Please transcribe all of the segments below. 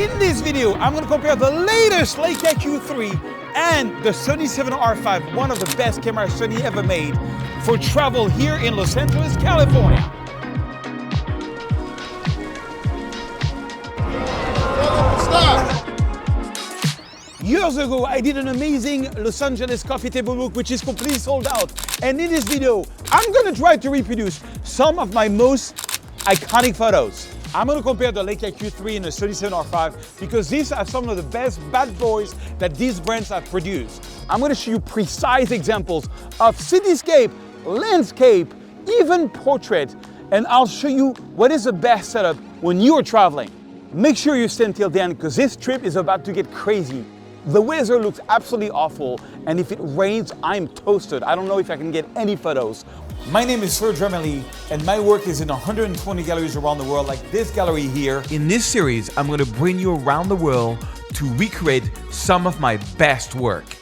In this video, I'm going to compare the latest Leica Q3 and the Sony A7R V, one of the best cameras Sony ever made for travel here in Los Angeles, California. Years ago, I did an amazing Los Angeles coffee table book, which is completely sold out. And in this video, I'm going to try to reproduce some of my most iconic photos. I'm going to compare the Leica Q3 and the Sony A7R V because these are some of the best bad boys that these brands have produced. I'm going to show you precise examples of cityscape, landscape, even portrait, and I'll show you what is the best setup when you're traveling. Make sure you stay until the end because this trip is about to get crazy. The weather looks absolutely awful, and if it rains, I'm toasted. I don't know if I can get any photos. My name is Serge Ramelli, and my work is in 120 galleries around the world, like this gallery here. In this series, I'm going to bring you around the world to recreate some of my best work.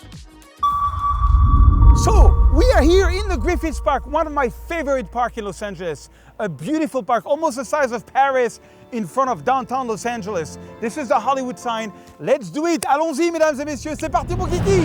So, we are here in the Griffith Park, one of my favorite parks in Los Angeles. A beautiful park, almost the size of Paris, in front of downtown Los Angeles. This is the Hollywood sign. Let's do it! Allons-y, mesdames et messieurs, c'est parti mon kiki!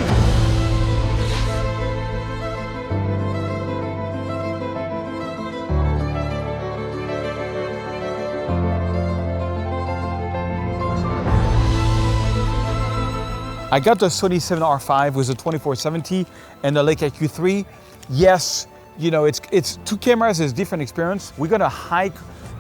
I got the Sony A7R V with the 24-70 and the Leica Q3. Yes, you know, it's two cameras, it's a different experience. We're gonna hike.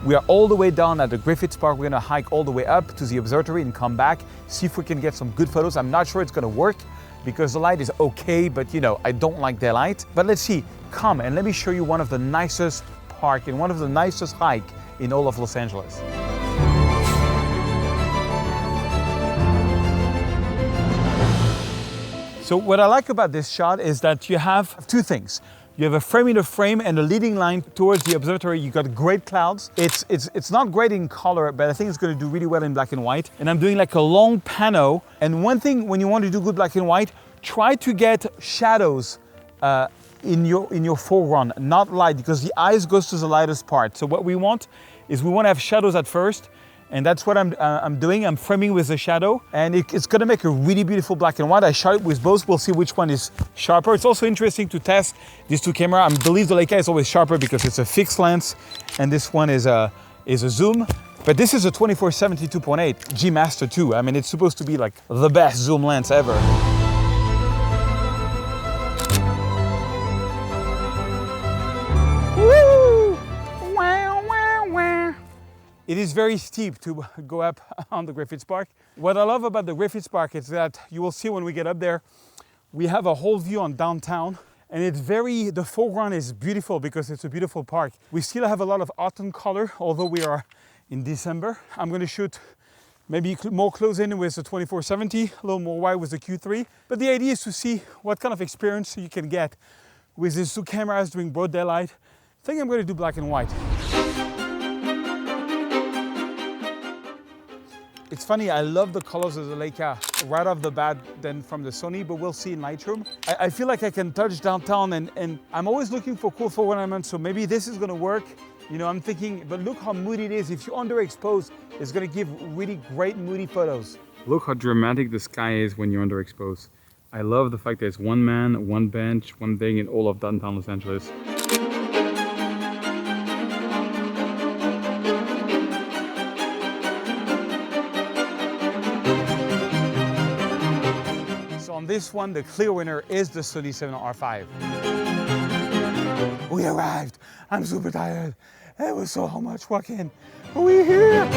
We are all the way down at the Griffith Park. We're gonna hike all the way up to the observatory and come back, see if we can get some good photos. I'm not sure it's gonna work because the light is okay, but you know, I don't like the light. But let's see, come and let me show you one of the nicest park and one of the nicest hike in all of Los Angeles. So what I like about this shot is that you have two things. You have a frame in a frame and a leading line towards the observatory. You got great clouds. It's not great in color, but I think it's going to do really well in black and white. And I'm doing like a long pano. And one thing, when you want to do good black and white, try to get shadows in your foreground, not light, because the eyes goes to the lightest part. So what we want is we want to have shadows at first. And that's what I'm doing. I'm framing with a shadow, and it's gonna make a really beautiful black and white. I shot it with both. We'll see which one is sharper. It's also interesting to test these two cameras. I believe the Leica is always sharper because it's a fixed lens, and this one is a zoom. But this is a 24-70 2.8 G Master 2. I mean, it's supposed to be like the best zoom lens ever. It is very steep to go up on the Griffith Park. What I love about the Griffith Park is that you will see when we get up there, we have a whole view on downtown, and the foreground is beautiful because it's a beautiful park. We still have a lot of autumn color, although we are in December. I'm going to shoot maybe more close in with the 24-70, a little more wide with the Q3. But the idea is to see what kind of experience you can get with these two cameras during broad daylight. I think I'm going to do black and white. It's funny, I love the colors of the Leica right off the bat than from the Sony, but we'll see in Lightroom. I feel like I can touch downtown and I'm always looking for cool foreground elements, so maybe this is gonna work. You know, I'm thinking, but look how moody it is. If you're underexposed, it's gonna give really great moody photos. Look how dramatic the sky is when you're underexposed. I love the fact there's one man, one bench, one thing in all of downtown Los Angeles. On this one, the clear winner is the Sony A7R V. We arrived. I'm super tired. It was so much walking. We're here.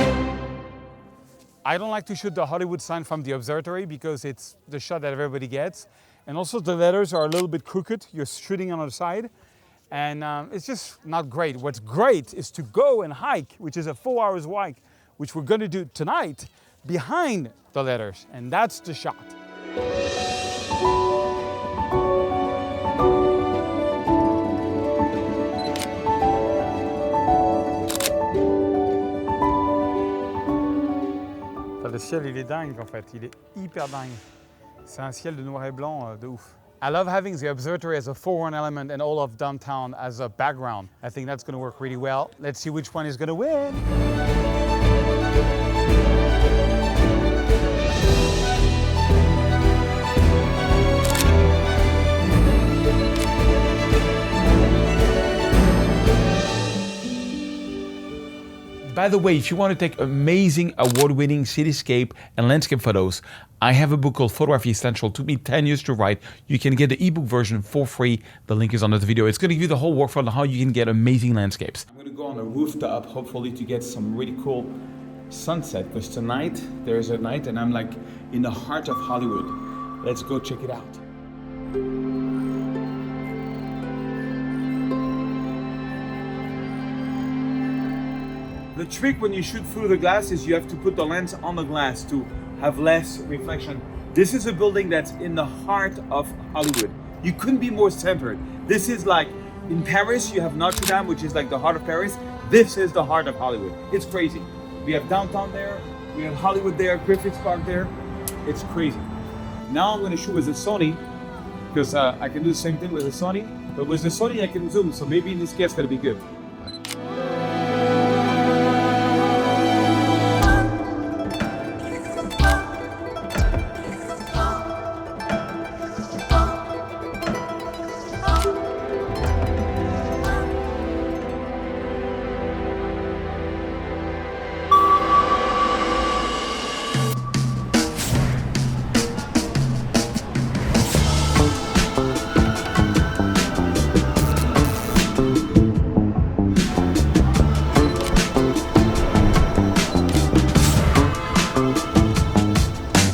I don't like to shoot the Hollywood sign from the observatory because it's the shot that everybody gets. And also the letters are a little bit crooked. You're shooting on the side. And it's just not great. What's great is to go and hike, which is a 4 hours hike, which we're going to do tonight behind the letters. And that's the shot. Le ciel, il est dingue en fait, il est hyper dingue. C'est un ciel de noir et blanc de ouf. I love having the observatory as a foreground element and all of downtown as a background. I think that's going to work really well. Let's see which one is going to win. By the way, if you want to take amazing award-winning cityscape and landscape photos, I have a book called Photography Essential. It took me 10 years to write. You can get the ebook version for free. The link is under the video. It's going to give you the whole workflow on how you can get amazing landscapes. I'm going to go on a rooftop, hopefully to get some really cool sunset, because tonight there's a night and I'm like in the heart of Hollywood. Let's go check it out. The trick when you shoot through the glass is you have to put the lens on the glass to have less reflection. This is a building that's in the heart of Hollywood. You couldn't be more centered. This is like in Paris, you have Notre Dame, which is like the heart of Paris. This is the heart of Hollywood. It's crazy. We have downtown there, we have Hollywood there, Griffith Park there. It's crazy. Now I'm going to shoot with the Sony, because I can do the same thing with the Sony, but with the Sony I can zoom, so maybe in this case it's going to be good.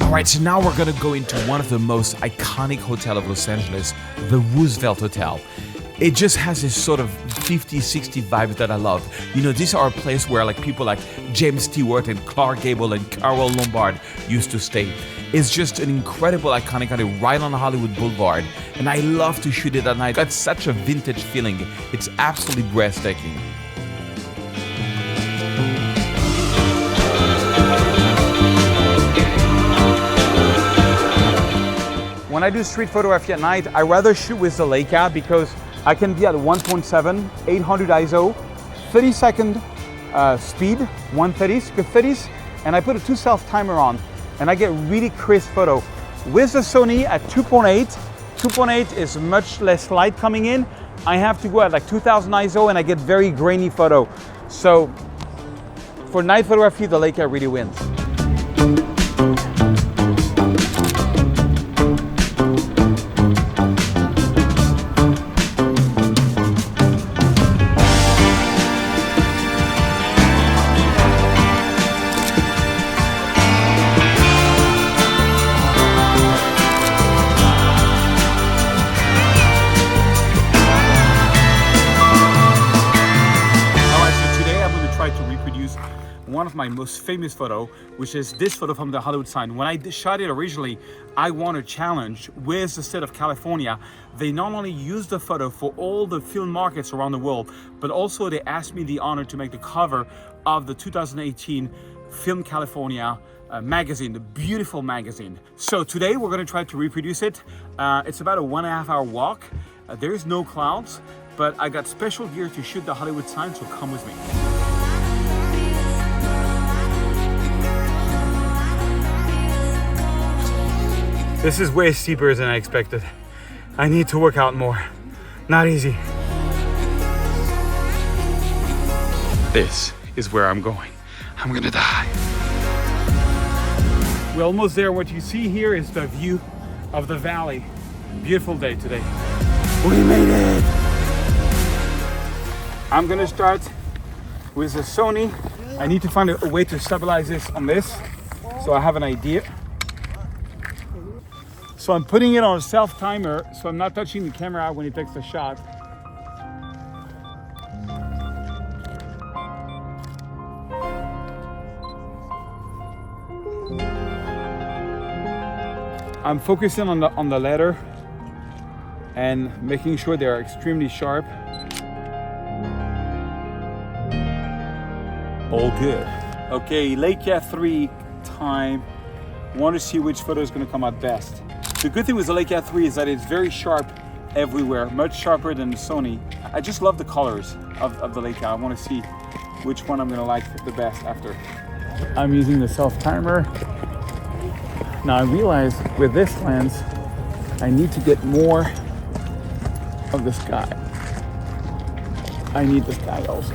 Alright, so now we're gonna go into one of the most iconic hotels of Los Angeles, the Woosevelt Hotel. It just has this sort of 50s, 60s vibe that I love. You know, these are a place where like people like James Stewart and Clark Gable and Carol Lombard used to stay. It's just an incredible iconic hotel right on Hollywood Boulevard, and I love to shoot it at night. It's such a vintage feeling. It's absolutely breathtaking. When I do street photography at night, I rather shoot with the Leica because I can be at 1.7, 800 ISO, 30-second speed, 130s, and I put a 2 self timer on, and I get really crisp photo. With the Sony at 2.8 is much less light coming in. I have to go at like 2000 ISO and I get very grainy photo. So for night photography, the Leica really wins. One of my most famous photo, which is this photo from the Hollywood sign. When I shot it originally, I won a challenge with the state of California. They not only used the photo for all the film markets around the world, but also they asked me the honor to make the cover of the 2018 Film California magazine, the beautiful magazine. So today we're going to try to reproduce it. It's about a 1.5 hour walk. There is no clouds, but I got special gear to shoot the Hollywood sign, so come with me. This is way steeper than I expected. I need to work out more. Not easy. This is where I'm going. I'm gonna die. We're almost there. What you see here is the view of the valley. Beautiful day today. We made it. I'm gonna start with the Sony. I need to find a way to stabilize this on this, so I have an idea. So I'm putting it on a self timer, so I'm not touching the camera when it takes the shot. I'm focusing on the letter and making sure they're extremely sharp. All good. Okay, Leica 3 time. Want to see which photo is going to come out best. The good thing with the Leica 3 is that it's very sharp everywhere, much sharper than the Sony. I just love the colors of the Leica. I want to see which one I'm going to like the best after. I'm using the self timer. Now I realize with this lens, I need to get more of the sky. I need the sky also.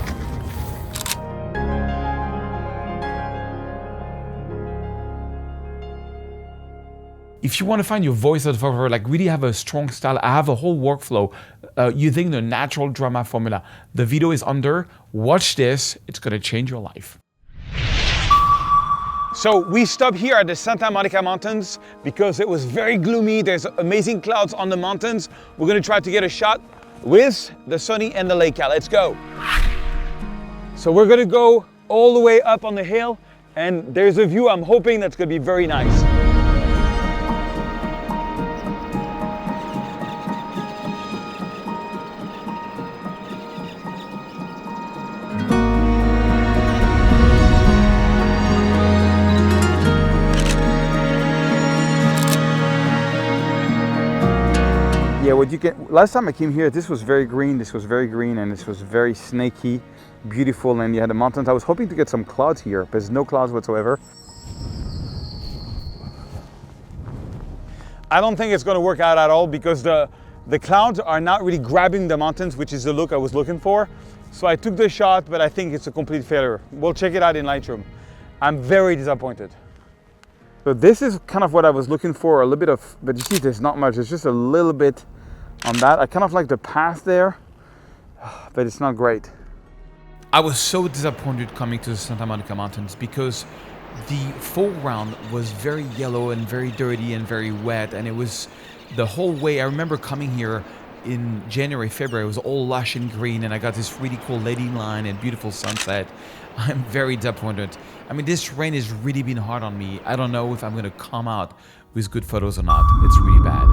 If you want to find your voice as a photographer, like really have a strong style, I have a whole workflow using the natural drama formula. The video is under, watch this, it's gonna change your life. So we stopped here at the Santa Monica Mountains because it was very gloomy. There's amazing clouds on the mountains. We're gonna try to get a shot with the Sony and the Leica. Let's go. So we're gonna go all the way up on the hill and there's a view I'm hoping that's gonna be very nice. Yeah, what you can, last time I came here, this was very green, and this was very snaky, beautiful, and you had the mountains. I was hoping to get some clouds here, but there's no clouds whatsoever. I don't think it's gonna work out at all because the clouds are not really grabbing the mountains, which is the look I was looking for. So I took the shot, but I think it's a complete failure. We'll check it out in Lightroom. I'm very disappointed. So this is kind of what I was looking for, a little bit of, but you see there's not much, there's just a little bit on that. I kind of like the path there, but it's not great. I was so disappointed coming to the Santa Monica Mountains because the foreground was very yellow and very dirty and very wet, and it was the whole way. I remember coming here in January, February, it was all lush and green, and I got this really cool lady line and beautiful sunset. I'm very disappointed. I mean, this rain has really been hard on me. I don't know if I'm gonna come out with good photos or not. It's really bad.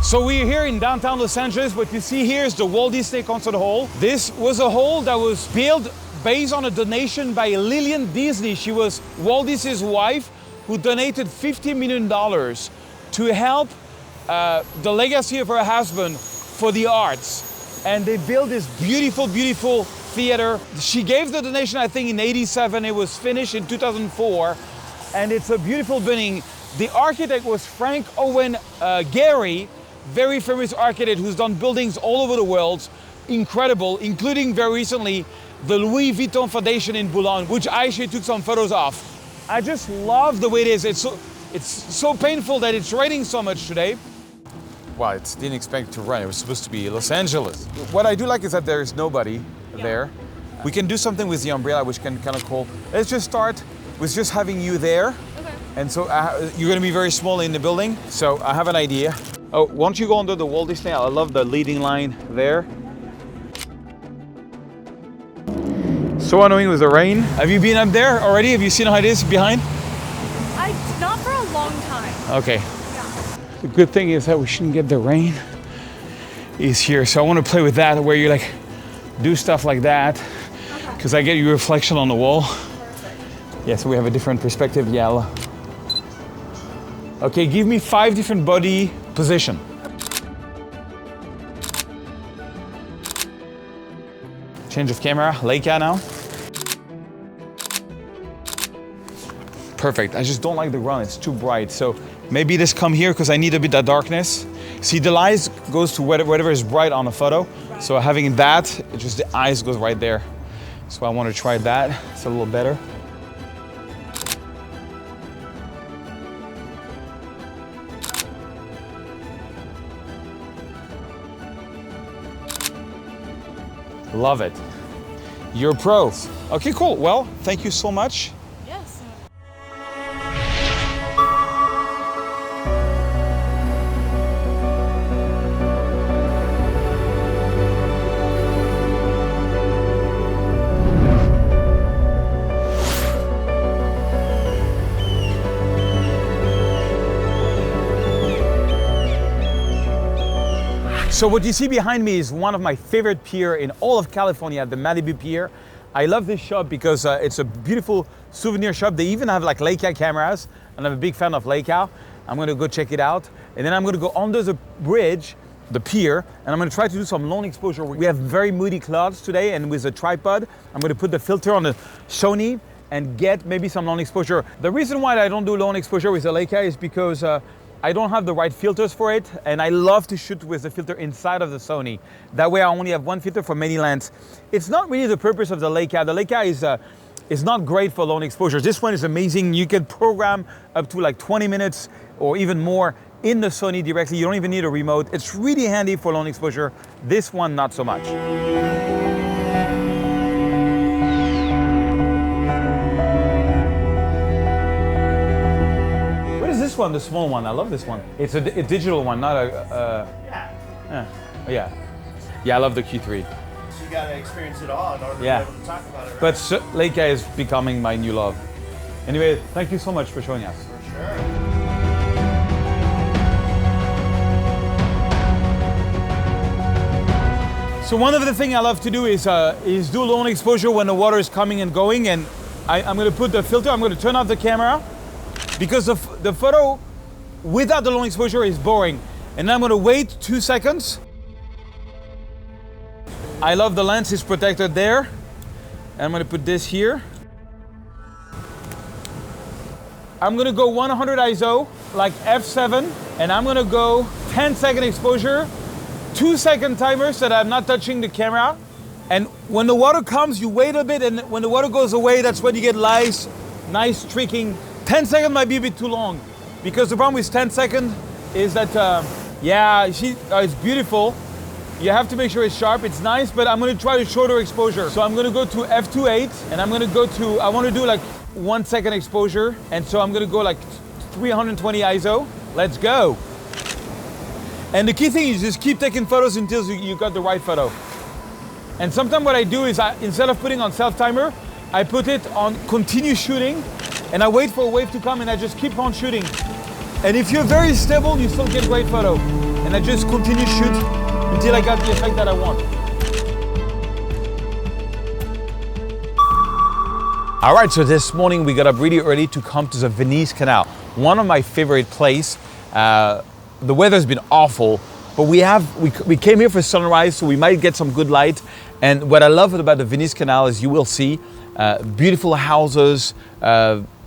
So we're here in downtown Los Angeles. What you see here is the Walt Disney Concert Hall. This was a hall that was built based on a donation by Lillian Disney. She was Walt Disney's wife who donated $50 million to help the legacy of her husband for the arts. And they built this beautiful, beautiful theater. She gave the donation, I think, in '87. It was finished in 2004. And it's a beautiful building. The architect was Frank Owen Gehry, very famous architect who's done buildings all over the world. Incredible, including very recently, the Louis Vuitton Foundation in Boulogne, which I actually took some photos of. I just love the way it is. It's so painful that it's raining so much today. Well, I didn't expect it to rain. It was supposed to be Los Angeles. What I do like is that there is nobody there. We can do something with the umbrella, which can kind of cool. Let's just start with just having you there. Okay. And so you're going to be very small in the building. So I have an idea. Oh, why don't you go under the Walt Disney? I love the leading line there. So annoying with the rain. Have you been up there already? Have you seen how it is behind? Not for a long time. Okay. Yeah. The good thing is that we shouldn't get the rain is here. So I want to play with that where you like do stuff like that because I get your reflection on the wall. Perfect. Yeah, so we have a different perspective. Yeah. Okay, give me 5 different body position. Change of camera, Leica now. Perfect, I just don't like the ground, it's too bright. So maybe this come here because I need a bit of darkness. See, the light goes to whatever is bright on the photo. So having that, it just the eyes goes right there. So I want to try that, it's a little better. Love it. You're a pro. Okay, cool. Well, thank you so much. Yes. So what you see behind me is one of my favorite pier in all of California, the Malibu Pier. I love this shop because it's a beautiful souvenir shop. They even have like Leica cameras, and I'm a big fan of Leica. I'm gonna go check it out. And then I'm gonna go under the bridge, the pier, and I'm gonna try to do some long exposure. We have very moody clouds today, and with a tripod, I'm gonna put the filter on the Sony and get maybe some long exposure. The reason why I don't do long exposure with the Leica is because I don't have the right filters for it, and I love to shoot with the filter inside of the Sony. That way I only have one filter for many lenses. It's not really the purpose of the Leica. The Leica is is not great for long exposure. This one is amazing. You can program up to like 20 minutes or even more in the Sony directly. You don't even need a remote. It's really handy for long exposure. This one, not so much. What is this one, the small one? I love this one. It's a digital one, not a... Yeah, I love the Q3. So you gotta experience it all in order to be able to talk about it, right? But Leica is becoming my new love. Anyway, thank you so much for showing us. For sure. So one of the things I love to do is do long exposure when the water is coming and going, and I'm going to put the filter. I'm going to turn off the camera because the photo without the long exposure is boring. And I'm going to wait 2 seconds. I love the lens is protected there. And I'm going to put this here. I'm going to go 100 ISO, like f7, and I'm going to go 10-second exposure, 2-second timer so that I'm not touching the camera. And when the water comes, you wait a bit, and when the water goes away, that's when you get nice streaking. 10 seconds might be a bit too long, because the problem with 10 seconds is that, you see, it's beautiful. You have to make sure it's sharp, it's nice, but I'm gonna try a shorter exposure. So I'm gonna go to f2.8, and I'm gonna go to, I wanna do like 1 second exposure, and so I'm gonna go like 320 ISO. Let's go. And the key thing is just keep taking photos until you got the right photo. And sometimes what I do is, instead of putting on self-timer, I put it on continue shooting, and I wait for a wave to come, and I just keep on shooting. And if you're very stable, you still get great photo. And I just continue shoot until I got the effect that I want. All right, so this morning we got up really early to come to the Venice Canal, one of my favorite places. The weather's been awful, but we came here for sunrise, so we might get some good light. And what I love about the Venice Canal is you will see beautiful houses,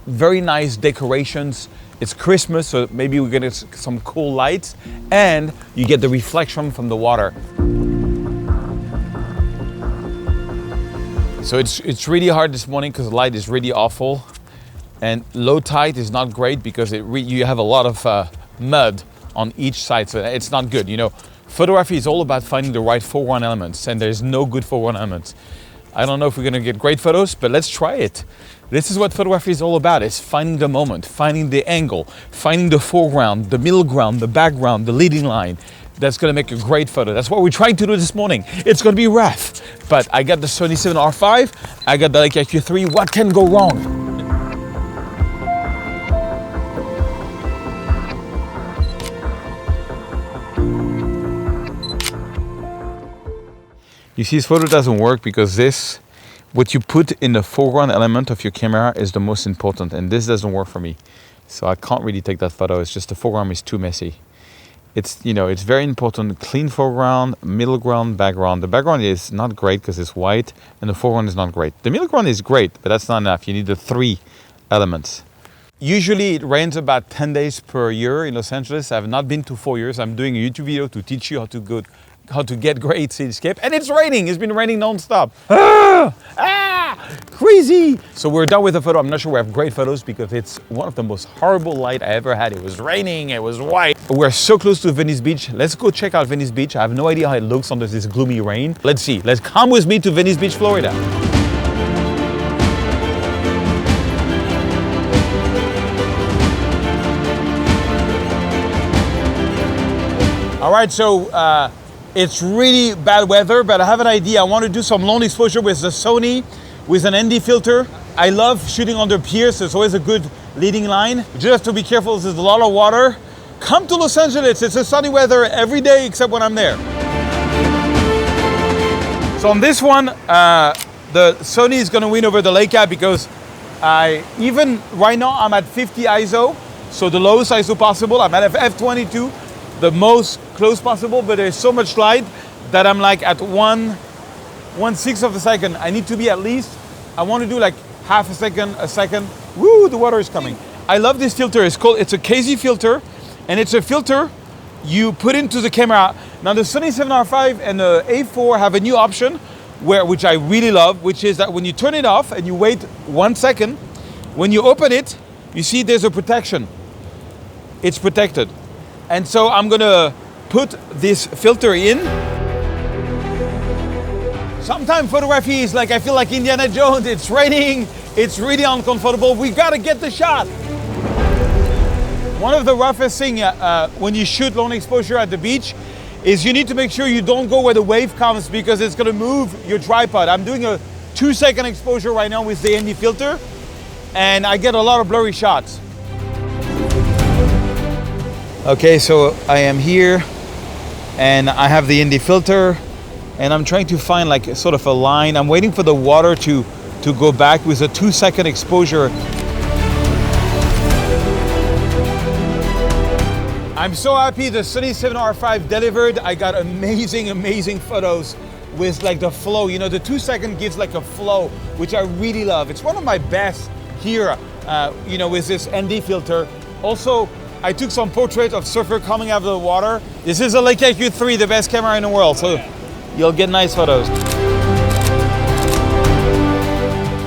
very nice decorations. It's Christmas, so maybe we get some cool lights, and you get the reflection from the water. So it's really hard this morning because the light is really awful, and low tide is not great because you have a lot of mud on each side, so it's not good. You know, photography is all about finding the right foreground elements, and there's no good foreground elements. I don't know if we're gonna get great photos, but let's try it. This is what photography is all about, is finding the moment, finding the angle, finding the foreground, the middle ground, the background, the leading line. That's gonna make a great photo. That's what we're trying to do this morning. It's gonna be rough, but I got the Sony A7R V, I got the Leica Q3, what can go wrong? You see, this photo doesn't work because what you put in the foreground element of your camera is the most important, and this doesn't work for me. So I can't really take that photo. It's just the foreground is too messy. It's very important, clean foreground, middle ground, background. The background is not great because it's white, and the foreground is not great. The middle ground is great, but that's not enough. You need the 3 elements. Usually it rains about 10 days per year in Los Angeles. I've not been to 4 years. I'm doing a YouTube video to teach you how to get great cityscape, and it's raining. It's been raining non-stop. Crazy. So we're done with the photo. I'm not sure we have great photos because it's one of the most horrible light I ever had. It was raining, it was white. We're so close to Venice Beach. Let's go check out Venice Beach. I have no idea how it looks under this gloomy rain. Let's see. Let's come with me to Venice Beach, Florida. All right, so it's really bad weather, but I have an idea. I want to do some long exposure with the Sony, with an ND filter. I love shooting under piers, so it's always a good leading line. You just have to be careful, there's a lot of water. Come to Los Angeles, it's a sunny weather every day except when I'm there. So on this one, the Sony is gonna win over the Leica because even right now I'm at 50 ISO, so the lowest ISO possible. I'm at f22. The most close possible, but there's so much light that I'm like at 1/6 of a second. I need to be at least, I want to do like half a second. Woo, the water is coming. I love this filter. It's a KZ filter, and it's a filter you put into the camera. Now the Sony A7R V and the A4 have a new option which I really love, which is that when you turn it off and you wait 1 second, when you open it, you see there's a protection. It's protected. And so I'm gonna put this filter in. Sometimes photography is like, I feel like Indiana Jones, it's raining, it's really uncomfortable, we gotta get the shot. One of the roughest things when you shoot long exposure at the beach is you need to make sure you don't go where the wave comes because it's gonna move your tripod. I'm doing a 2-second exposure right now with the ND filter and I get a lot of blurry shots. Okay, so I am here and I have the ND filter and I'm trying to find like sort of a line. I'm waiting for the water to go back with a 2-second exposure. I'm so happy the Sony A7R V delivered. I got amazing photos with like the flow. You know, the 2-second gives like a flow, which I really love. It's one of my best here, you know, with this ND filter. Also, I took some portraits of surfer coming out of the water. This is a Leica Q3, the best camera in the world, so you'll get nice photos.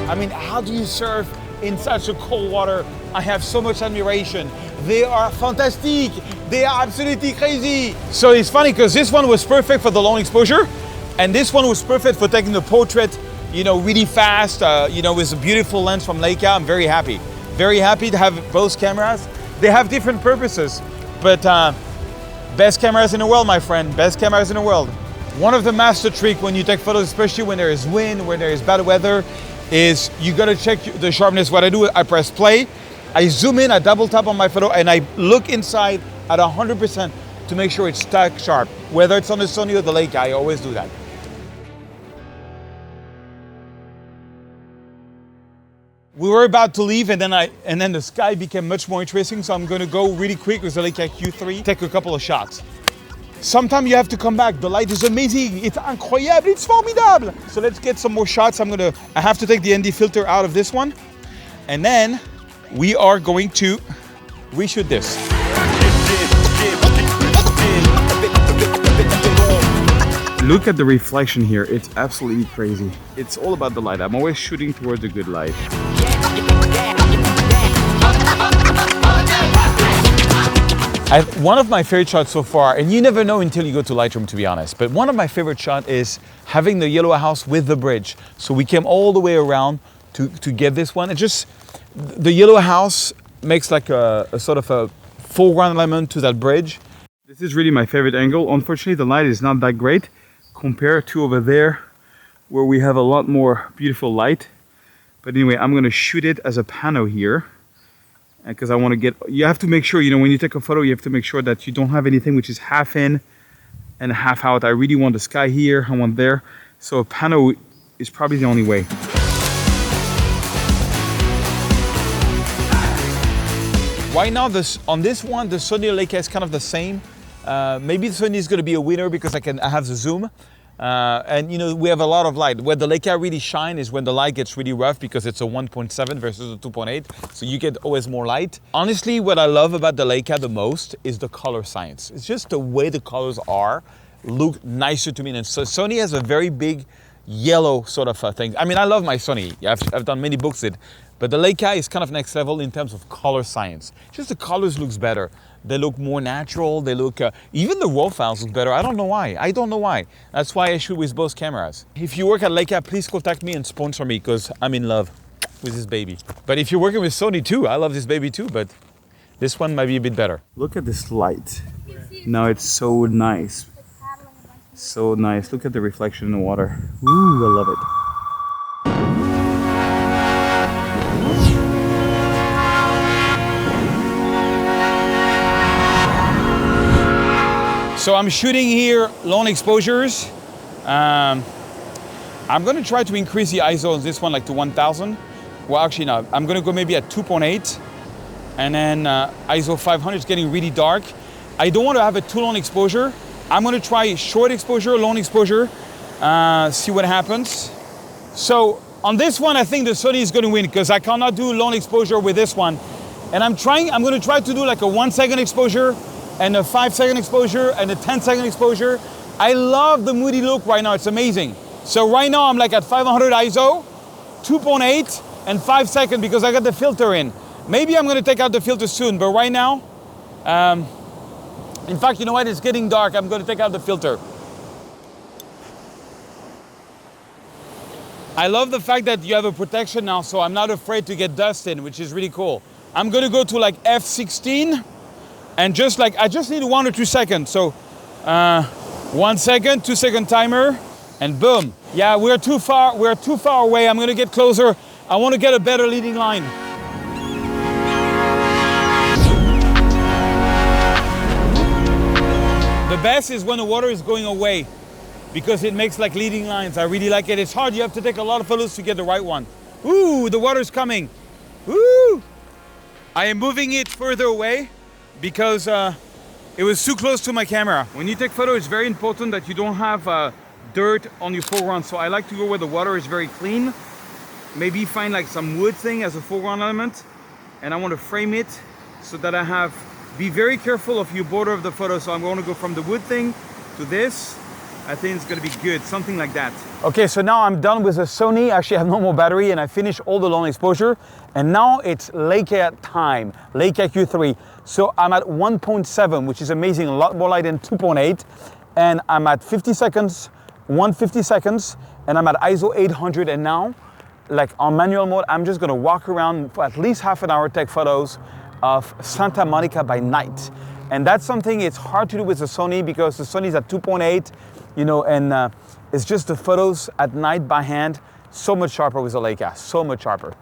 I mean, how do you surf in such a cold water? I have so much admiration. They are fantastic. They are absolutely crazy. So it's funny because this one was perfect for the long exposure and this one was perfect for taking the portrait, you know, really fast, you know, with a beautiful lens from Leica. I'm very happy. Very happy to have both cameras. They have different purposes, but best cameras in the world, my friend, best cameras in the world. One of the master tricks when you take photos, especially when there is wind, when there is bad weather, is you gotta check the sharpness. What I do, I press play, I zoom in, I double tap on my photo, and I look inside at 100% to make sure it's stuck sharp. Whether it's on the Sony or the Leica, I always do that. We were about to leave and then the sky became much more interesting, so I'm gonna go really quick with the Leica Q3, take a couple of shots. Sometimes you have to come back. The light is amazing. It's incroyable. It's formidable. So let's get some more shots. I have to take the ND filter out of this one. And then we are going to reshoot this. Look at the reflection here. It's absolutely crazy. It's all about the light. I'm always shooting towards a good light. One of my favorite shots so far, and you never know until you go to Lightroom, to be honest, but one of my favorite shots is having the yellow house with the bridge. So we came all the way around to get this one. It just, the yellow house makes like a sort of a foreground element to that bridge. This is really my favorite angle. Unfortunately, the light is not that great compared to over there where we have a lot more beautiful light. But anyway, I'm gonna shoot it as a pano here. Because I want to get, you have to make sure, you know, when you take a photo, you have to make sure that you don't have anything which is half in and half out. I really want the sky here, I want there. So a pano is probably the only way. Right now, on this one, the Sony Leica is kind of the same. Maybe the Sony is going to be a winner because I have the zoom. And you know, we have a lot of light. Where the Leica really shine is when the light gets really rough because it's a 1.7 versus a 2.8, so you get always more light. Honestly, what I love about the Leica the most is the color science. It's just the way the colors look nicer to me. And so Sony has a very big yellow sort of thing. I mean, I love my Sony. I've done many books with it, but the Leica is kind of next level in terms of color science. Just the colors looks better. They look more natural. They look, even the raw files look better. I don't know why. That's why I shoot with both cameras. If you work at Leica, please contact me and sponsor me because I'm in love with this baby. But if you're working with Sony too, I love this baby too, but this one might be a bit better. Look at this light. Now it's so nice. So nice. Look at the reflection in the water. Ooh, I love it. So I'm shooting here long exposures. I'm gonna try to increase the ISO on this one like to 1000. Well, actually no, I'm gonna go maybe at 2.8 and then ISO 500 is getting really dark. I don't want to have a too long exposure. I'm gonna try short exposure, long exposure, see what happens. So on this one, I think the Sony is gonna win because I cannot do long exposure with this one. And I'm gonna try to do like a 1 second exposure and a 5 second exposure and a 10 second exposure. I love the moody look right now, it's amazing. So right now I'm like at 500 ISO, 2.8 and 5 seconds because I got the filter in. Maybe I'm gonna take out the filter soon, but right now, in fact, you know what, it's getting dark. I'm gonna take out the filter. I love the fact that you have a protection now, so I'm not afraid to get dust in, which is really cool. I'm gonna go to like F16 and just like, I just need 1 or 2 seconds. So 1 second, 2 second timer, and boom. Yeah, we're too far away. I'm gonna get closer. I wanna get a better leading line. The best is when the water is going away because it makes like leading lines. I really like it. It's hard, you have to take a lot of photos to get the right one. Ooh, the water's coming. Ooh! I am moving it further away because it was too close to my camera. When you take photos, it's very important that you don't have dirt on your foreground. So I like to go where the water is very clean. Maybe find like some wood thing as a foreground element. And I want to frame it so that I have, be very careful of your border of the photo. So I'm going to go from the wood thing to this. I think it's gonna be good, something like that. Okay, so now I'm done with the Sony. Actually, I have no more battery and I finished all the long exposure. And now it's Leica time, Leica Q3. So I'm at 1.7, which is amazing, a lot more light than 2.8. And I'm at 50 seconds, 150 seconds, and I'm at ISO 800. And now, like on manual mode, I'm just gonna walk around for at least half an hour, take photos of Santa Monica by night. And that's something it's hard to do with the Sony because the Sony's at 2.8, you know, and it's just the photos at night by hand, so much sharper with the Leica, so much sharper.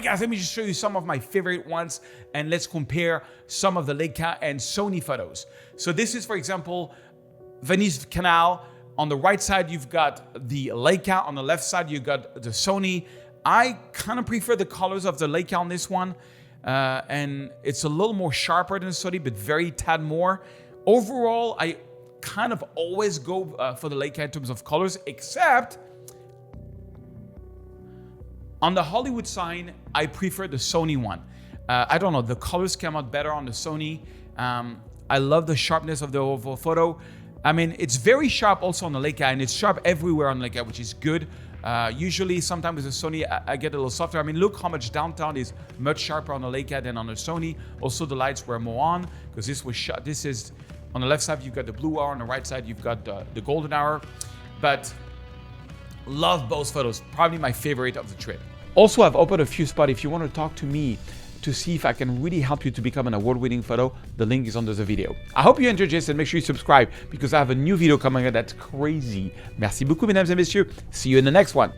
Guys, let me just show you some of my favorite ones and let's compare some of the Leica and Sony photos. So this is, for example, Venice Canal. On the right side, you've got the Leica. On the left side, you've got the Sony. I kind of prefer the colors of the Leica on this one. And it's a little more sharper than the Sony, but very tad more. Overall, I kind of always go for the Leica in terms of colors, except on the Hollywood side, I prefer the Sony one. I don't know, the colors came out better on the Sony. I love the sharpness of the overall photo. I mean, it's very sharp also on the Leica, and it's sharp everywhere on the Leica, which is good. Usually, sometimes with the Sony, I get a little softer. I mean, look how much downtown is much sharper on the Leica than on the Sony. Also, the lights were more on, because this was shot. This is, on the left side, you've got the blue hour, on the right side, you've got the golden hour. But love both photos, probably my favorite of the trip. Also, I've opened a few spots if you want to talk to me to see if I can really help you to become an award-winning photo. The link is under the video. I hope you enjoyed this and make sure you subscribe because I have a new video coming out that's crazy. Merci beaucoup, mesdames et messieurs. See you in the next one.